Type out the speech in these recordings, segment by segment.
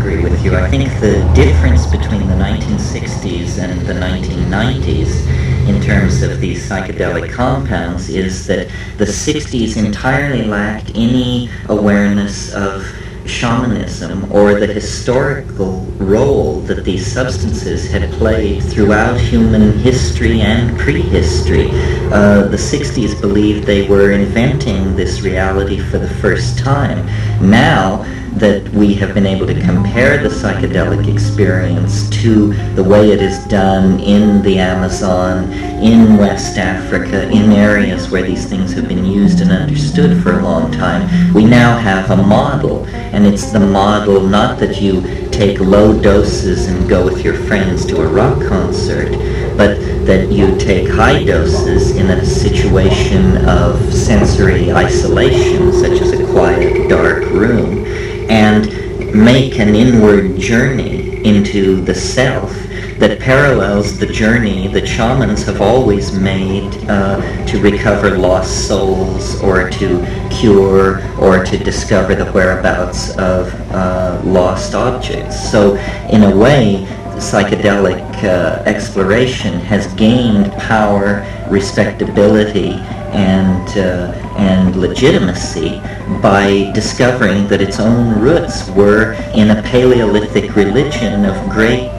agree with you. I think the difference between the 1960s and the 1990s in terms of these psychedelic compounds is that the 60s entirely lacked any awareness of shamanism or the historical role that these substances had played throughout human history and prehistory. The 60s believed they were inventing this reality for the first time. Now that we have been able to compare the psychedelic experience to the way it is done in the Amazon, in West Africa, in areas where these things have been used and understood for a long time, we now have a model. And it's the model not that you take low doses and go with your friends to a rock concert, but that you take high doses in a situation of sensory isolation, such as a quiet, dark room, and make an inward journey into the self that parallels the journey that shamans have always made to recover lost souls or to cure or to discover the whereabouts of lost objects. So in a way, psychedelic exploration has gained power, respectability, and legitimacy by discovering that its own roots were in a Paleolithic religion of great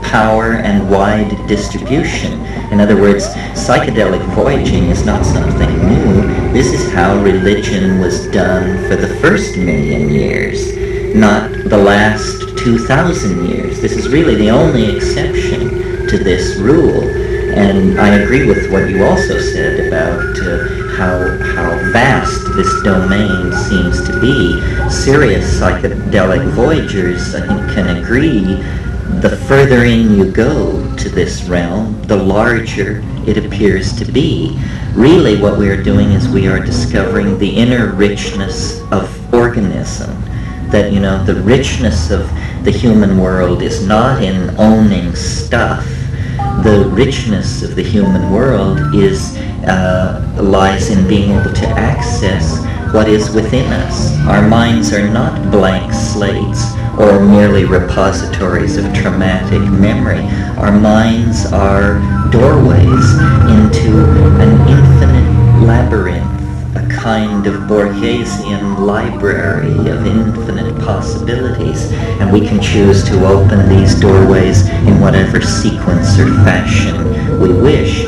power and wide distribution. In other words, psychedelic voyaging is not something new. This is how religion was done for the first 1,000,000 years, not the last 2,000 years. This is really the only exception to this rule. And I agree with what you also said about how vast this domain seems to be. Serious psychedelic voyagers, I think, can agree the further in you go to this realm, the larger it appears to be. Really what we are doing is we are discovering the inner richness of organism. That, you know, the richness of the human world is not in owning stuff. The richness of the human world lies in being able to access what is within us. Our minds are not blank slates or merely repositories of traumatic memory. Our minds are doorways into an infinite labyrinth, a kind of Borgesian library of infinite possibilities, and we can choose to open these doorways in whatever sequence or fashion we wish.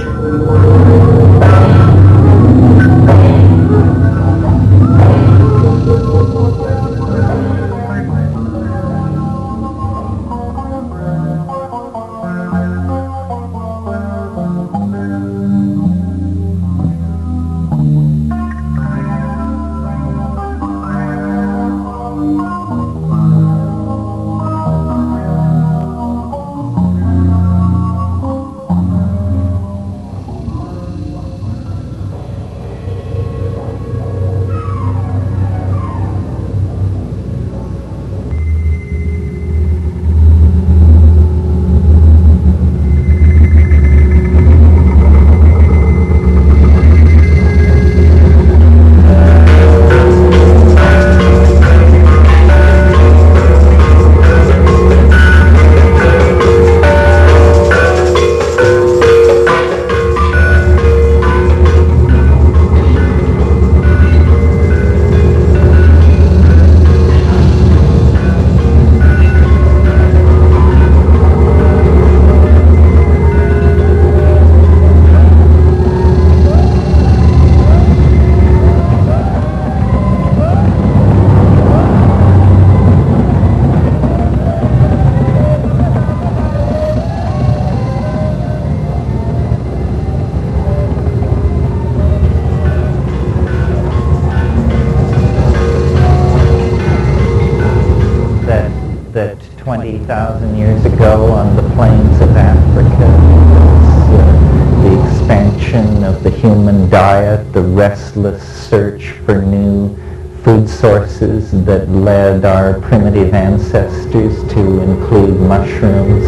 That 20,000 years ago on the plains of Africa was the expansion of the human diet, the restless search for new food sources that led our primitive ancestors to include mushrooms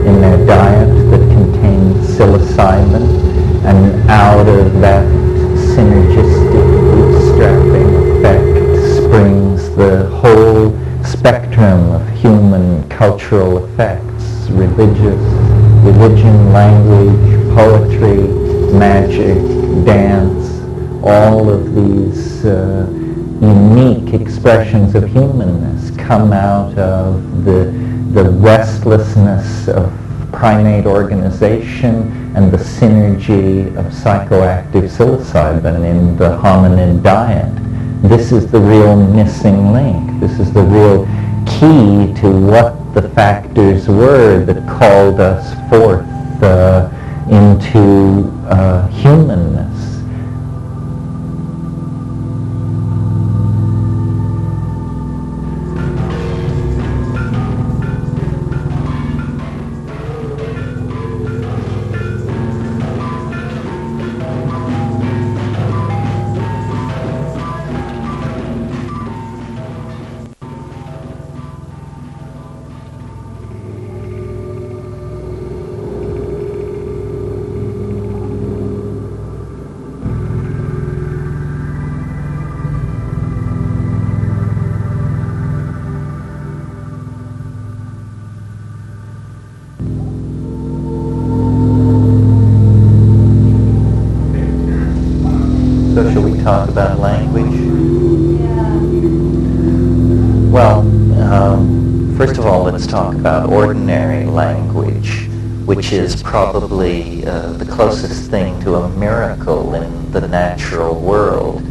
in their diet that contained psilocybin, and out of that synergistic bootstrapping effect springs the whole spectrum of human cultural effects, religion, language, poetry, magic, dance, all of these unique expressions of humanness come out of the restlessness of primate organization and the synergy of psychoactive psilocybin in the hominid diet. This is the real missing link. This is the real key to what the factors were that called us forth into humanness. So shall we talk about language? Yeah. Well, first of all, let's talk about ordinary language, which is probably the closest thing to a miracle in the natural world.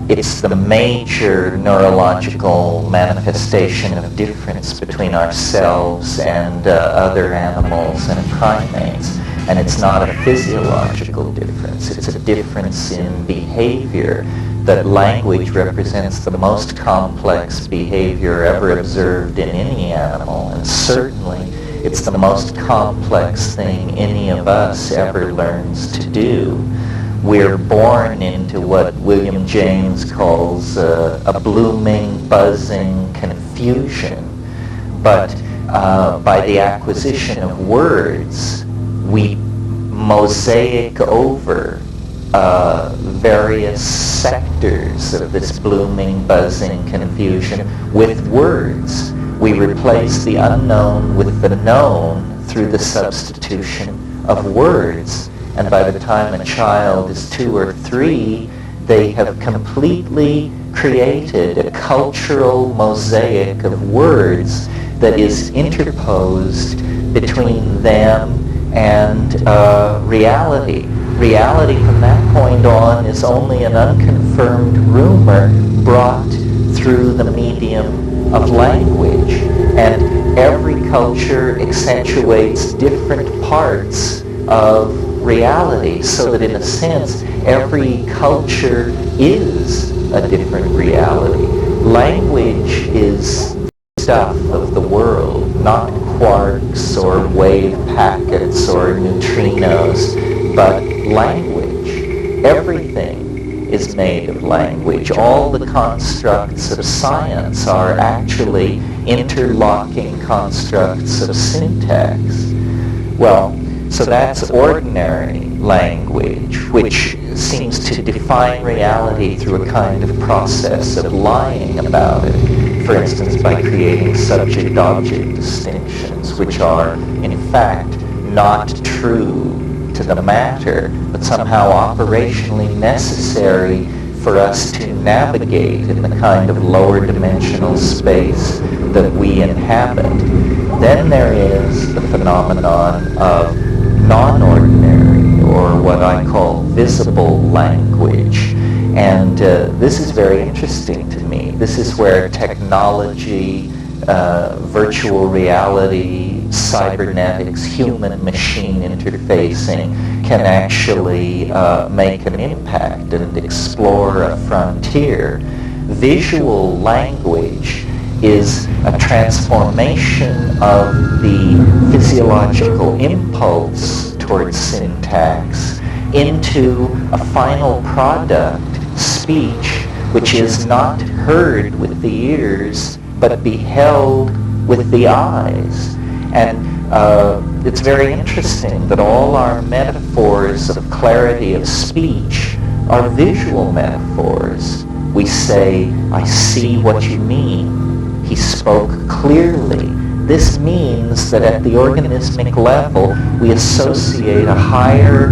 It's the major neurological manifestation of difference between ourselves and other animals and primates. And it's not a physiological difference, it's a difference in behavior. That language represents the most complex behavior ever observed in any animal, and certainly it's the most complex thing any of us ever learns to do. We're born into what William James calls a blooming, buzzing confusion. But by the acquisition of words, we mosaic over various sectors of this blooming, buzzing confusion with words. We replace the unknown with the known through the substitution of words. And by the time a child is 2 or 3, they have completely created a cultural mosaic of words that is interposed between them and reality. Reality from that point on is only an unconfirmed rumor brought through the medium of language. And every culture accentuates different parts of reality, so that in a sense, every culture is a different reality. Language is stuff of the world, not quarks or wave packets or neutrinos, but language. Everything is made of language. All the constructs of science are actually interlocking constructs of syntax. Well, so that's ordinary language, which seems to define reality through a kind of process of lying about it. For instance, by creating subject-object distinctions, which are, in fact, not true to the matter, but somehow operationally necessary for us to navigate in the kind of lower dimensional space that we inhabit. Then there is the phenomenon of non-ordinary, or what I call visible language. And this is very interesting to me. This is where technology, virtual reality, cybernetics, human-machine interfacing can actually make an impact and explore a frontier. Visual language is a transformation of the physiological impulse towards syntax into a final product, speech, which is not heard with the ears, but beheld with the eyes. And it's very interesting that all our metaphors of clarity of speech are visual metaphors. We say, I see what you mean. He spoke clearly. This means that at the organismic level, we associate a higher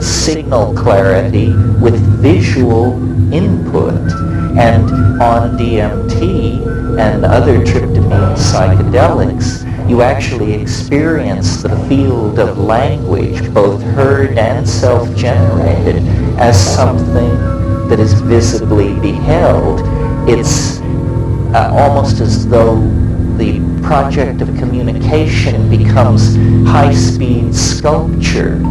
signal clarity with visual input. And on DMT and other tryptamine psychedelics, you actually experience the field of language, both heard and self-generated, as something that is visibly beheld. It's almost as though the project of communication becomes high-speed sculpture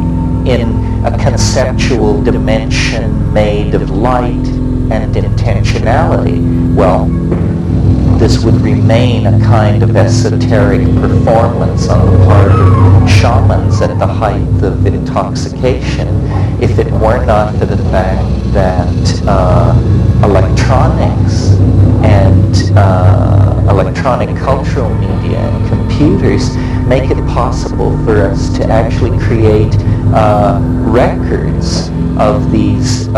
in a conceptual dimension made of light and intentionality. Well, this would remain a kind of esoteric performance on the part of shamans at the height of intoxication if it were not for the fact that electronics and electronic cultural media and computers make it possible for us to actually create records of these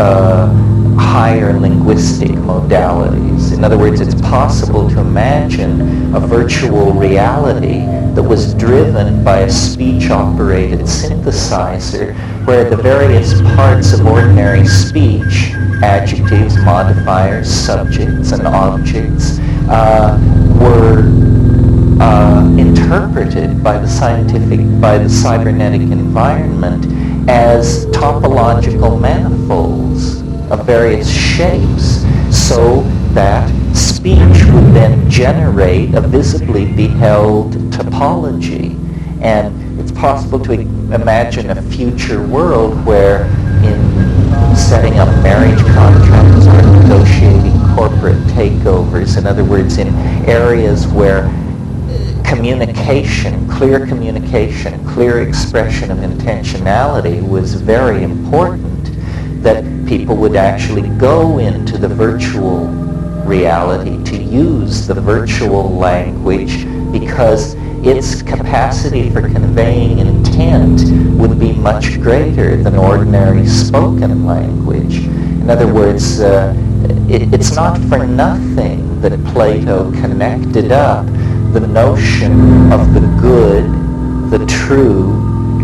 higher linguistic modalities. In other words, it's possible to imagine a virtual reality that was driven by a speech-operated synthesizer where the various parts of ordinary speech, adjectives, modifiers, subjects, and objects, were interpreted by the cybernetic environment as topological manifolds of various shapes, so that speech would then generate a visibly beheld topology. And it's possible to imagine a future world where in setting up marriage contracts or negotiating corporate takeovers, in other words, in areas where communication, clear expression of intentionality was very important, that people would actually go into the virtual reality to use the virtual language because its capacity for conveying intent would be much greater than ordinary spoken language. In other words, it's not for nothing that Plato connected up the notion of the good, the true,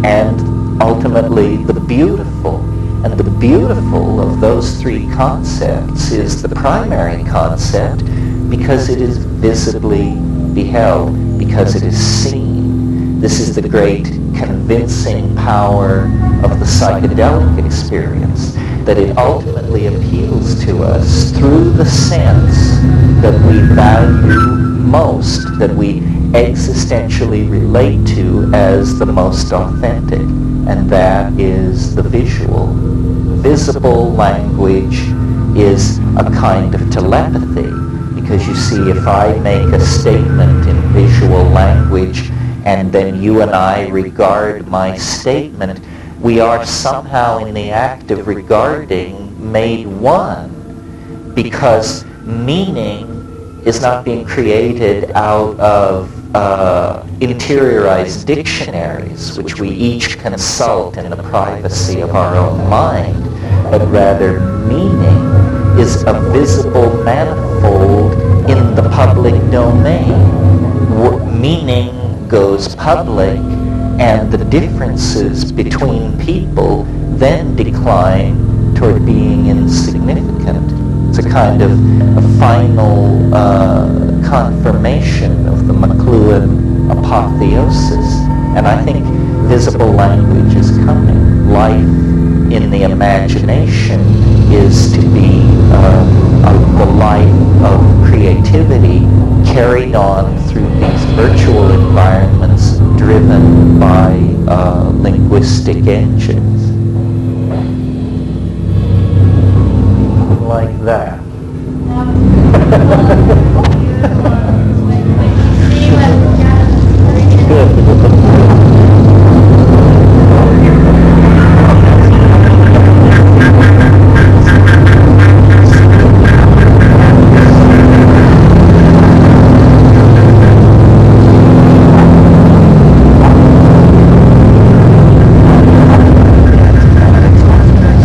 and ultimately the beautiful. And the beautiful of those three concepts is the primary concept because it is visibly beheld, because it is seen. This is the great convincing power of the psychedelic experience, that it ultimately appeals to us through the sense that we value most, that we existentially relate to as the most authentic, and that is the visual. Visible language is a kind of telepathy, because you see, if I make a statement in visual language and then you and I regard my statement, we are somehow in the act of regarding made one, because meaning is not being created out of interiorized dictionaries, which we each consult in the privacy of our own mind, but rather meaning is a visible manifold in the public domain. Meaning goes public, and the differences between people then decline toward being insignificant. It's a kind of a final confirmation of the McLuhan apotheosis. And I think visible language is coming. Life in the imagination is to be the life of creativity carried on through these virtual environments driven by linguistic engines. Like that.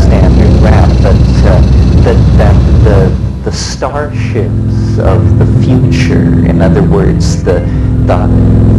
Standard rap, but that spaceships of the future. In other words, the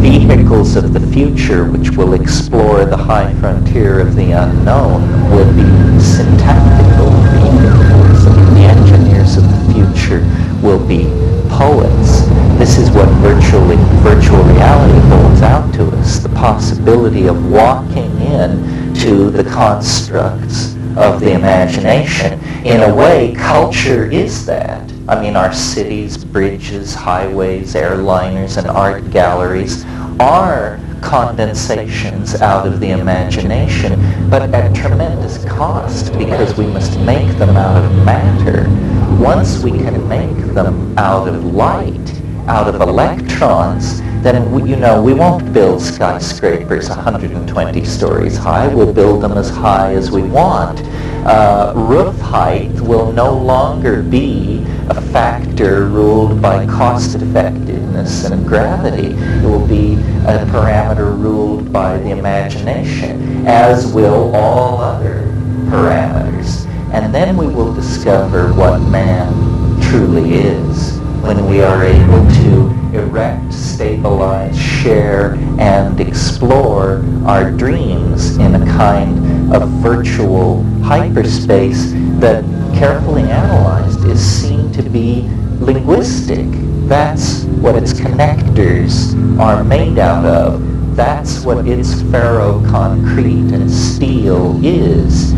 vehicles of the future which will explore the high frontier of the unknown will be syntactical vehicles. The engineers of the future will be poets. This is what virtual reality holds out to us, the possibility of walking in to the constructs of the imagination. In a way, culture is that. I mean, our cities, bridges, highways, airliners, and art galleries are condensations out of the imagination, but at tremendous cost because we must make them out of matter. Once we can make them out of light, out of electrons, then we won't build skyscrapers 120 stories high. We'll build them as high as we want. Roof height will no longer be a factor ruled by cost effectiveness and gravity. It will be a parameter ruled by the imagination, as will all other parameters. And then we will discover what man truly is when we are able to erect, stabilize, share, and explore our dreams in a kind of virtual hyperspace that, carefully analyzed, is seen to be linguistic. That's what its connectors are made out of. That's what its ferroconcrete and steel is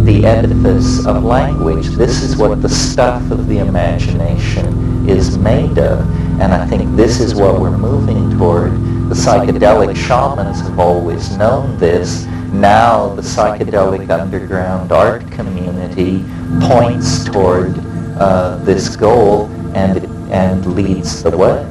the edifice of language. This is what the stuff of the imagination is made of. And I think this is what we're moving toward. The psychedelic shamans have always known this. Now the psychedelic underground art community points toward this goal and leads the way.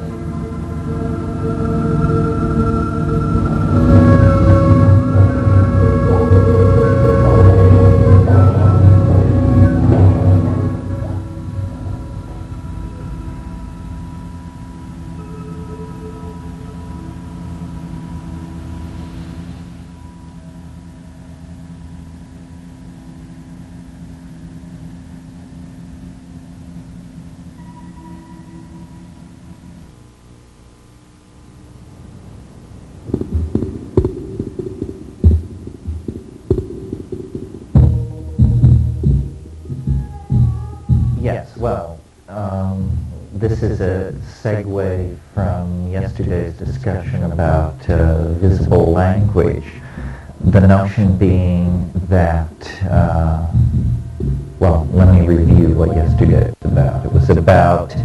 Yes, well, this is a segue from yesterday's discussion about visible language. The notion being that, well, let me review what yesterday was about. It was about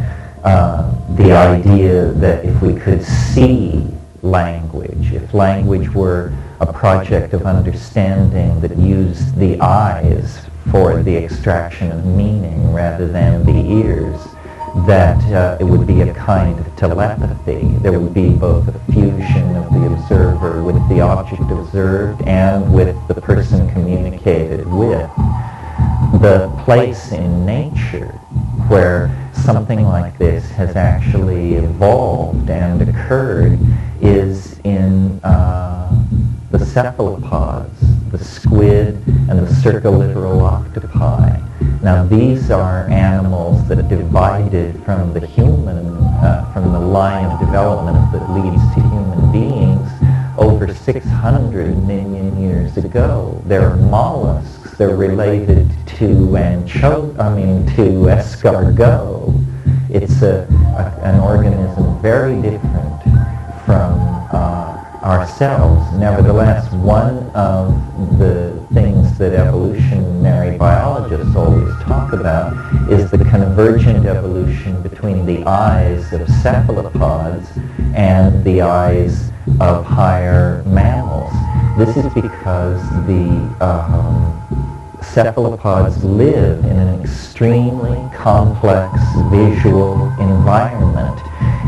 the idea that if we could see language, if language were a project of understanding that used the eyes for the extraction of meaning rather than the ears, that it would be a kind of telepathy. There would be both a fusion of the observer with the object observed and with the person communicated with. The place in nature where something like this has actually evolved and occurred is in the cephalopods, the squid, and the circumliteral octopi. Now these are animals that divided from the human, from the line of development that leads to human beings over 600 million years ago. They're mollusks. They're related to escargot. It's an organism very different from ourselves. Nevertheless, one of the things that evolutionary biologists always talk about is the convergent evolution between the eyes of cephalopods and the eyes of higher mammals. This is because the cephalopods live in an extremely complex visual environment,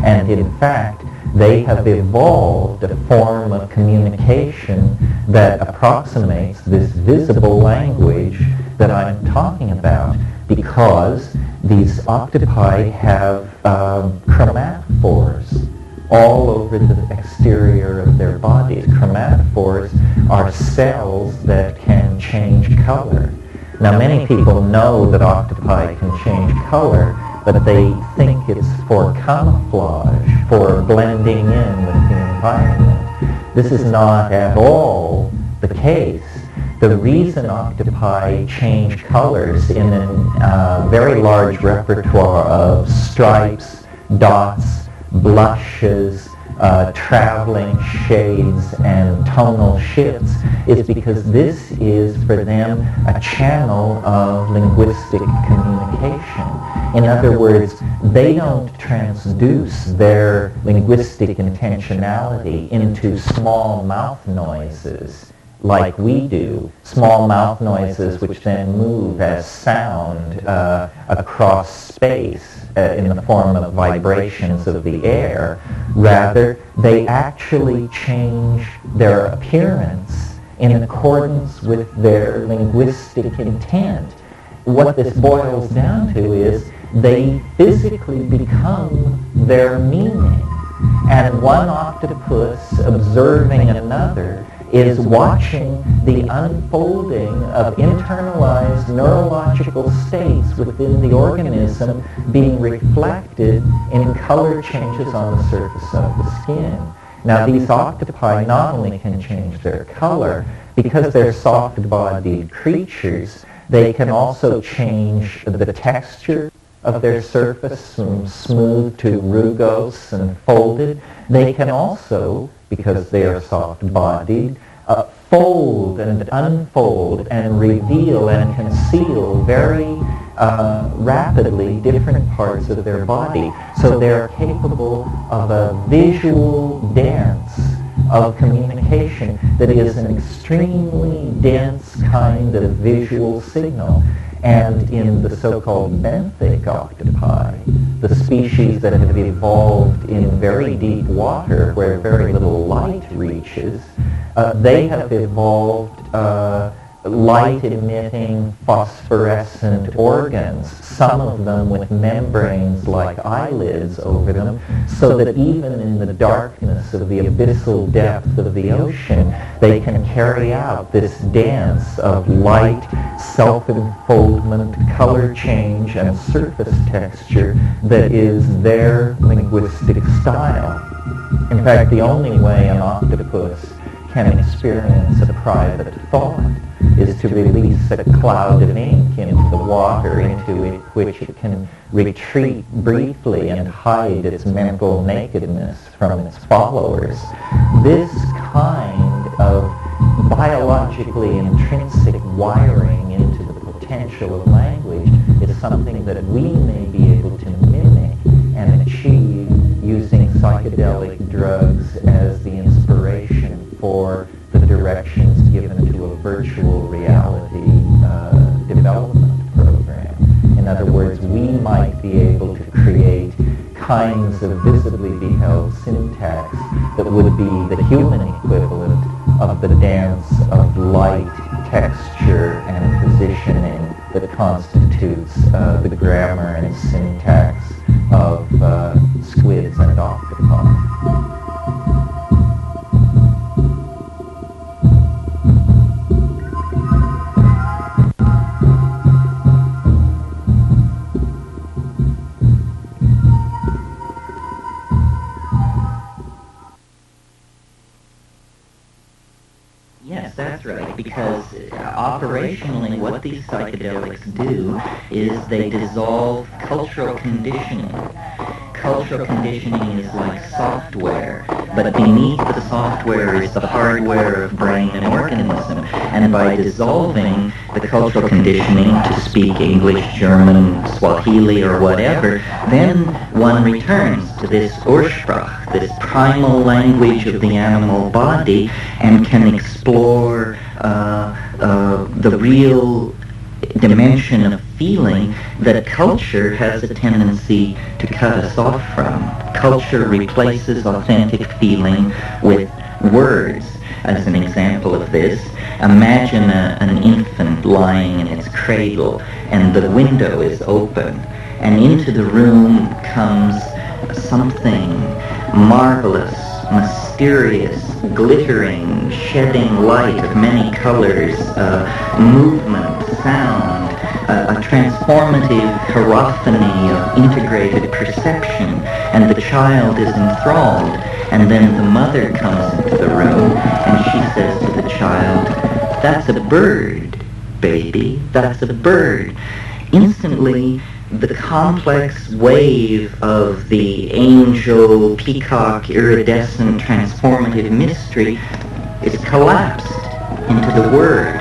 and in fact they have evolved a form of communication that approximates this visible language that I'm talking about, because these octopi have chromatophores all over the exterior of their bodies. Chromatophores are cells that can change color. Now, many people know that octopi can change color, but they think it's for camouflage, for blending in with the environment. This is not at all the case. The reason octopi change colors in a very large repertoire of stripes, dots, blushes, traveling shades, and tonal shifts is because this is for them a channel of linguistic communication. In other words, they don't transduce their linguistic intentionality into small mouth noises like we do, small mouth noises which then move as sound across space in the form of vibrations of the air. Rather, they actually change their appearance in accordance with their linguistic intent. What this boils down to is they physically become their meaning. And one octopus observing another is watching the unfolding of internalized neurological states within the organism being reflected in color changes on the surface of the skin. Now, these octopi not only can change their color, because they're soft-bodied creatures, they can also change the texture of their surface from smooth to rugose and folded. They can also, because they are soft-bodied, fold and unfold and reveal and conceal very rapidly different parts of their body. So they're capable of a visual dance of communication that is an extremely dense kind of visual signal. And in the so-called benthic octopi, the species that have evolved in very deep water where very little light reaches, they have evolved light-emitting phosphorescent organs, some of them with membranes like eyelids over them, so that even in the darkness of the abyssal depth of the ocean, they can carry out this dance of light, self-enfoldment, color change, and surface texture that is their linguistic style. In fact, the only way an octopus can experience a private thought is to release a cloud of ink into the water into which it can retreat briefly and hide its mental nakedness from its followers. This kind of biologically intrinsic wiring into the potential of language is something that we may be able to mimic and achieve using psychedelic drugs as the inspiration for the directions given to a virtual reality development program. In other words, we might be able to create kinds of visibly beheld syntax that would be the human equivalent of the dance of light, texture, and positioning that constitutes the grammar and syntax of squids and octopi. Yes, that's right, because operationally what these psychedelics do is they dissolve cultural conditioning. Cultural conditioning is like software, but beneath the software is the hardware of brain and organism. And by dissolving the cultural conditioning to speak English, German, Swahili, or whatever, then one returns to this Ursprach, this primal language of the animal body, and can explore the real dimension of feeling that culture has a tendency to cut us off from. Culture replaces authentic feeling with words. As an example of this, imagine an infant lying in its cradle and the window is open, and into the room comes something marvelous, mysterious, glittering, shedding light of many colors, movements, sound, a transformative hierophany of integrated perception, and the child is enthralled. And then the mother comes into the room and she says to the child, "That's a bird, baby, that's a bird." Instantly, the complex wave of the angel, peacock, iridescent, transformative mystery is collapsed into the word.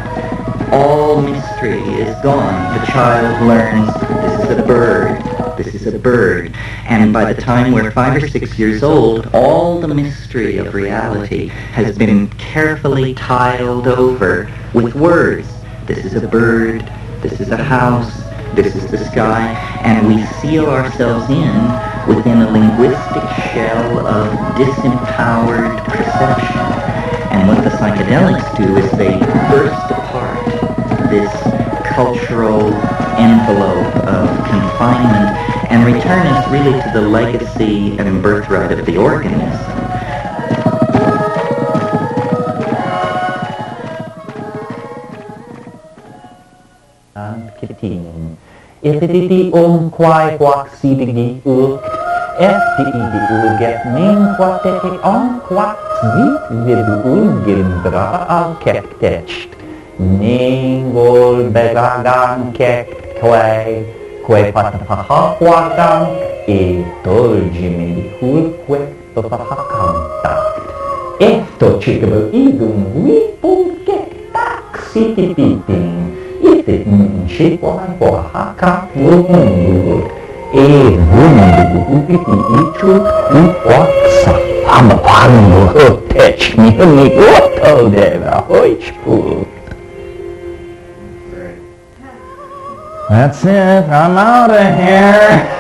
All mystery is gone. The child learns, this is a bird, this is a bird. And by the time we're 5 or 6 years old, all the mystery of reality has been carefully tiled over with words. This is a bird, this is a house, this is the sky, and we seal ourselves within a linguistic shell of disempowered perception. And what the psychedelics do is they burst apart this cultural envelope of confinement and return us really to the legacy and birthright of the organism. Ifididi kwai kwak sidigi uk, FDID uget min kwateki on kwak zvit vidu ugindra al kektecht. Ningol begagan kekt kwe patapahawagan tolgimi hulkwe papahakanta. Esto chikabel idum wipul kektak sitipiting. Ifit nshikwan pohaka wundu wundu upiti ichu upwaksa amapangu tech ni uto deva hoichpul. That's it, I'm out of here.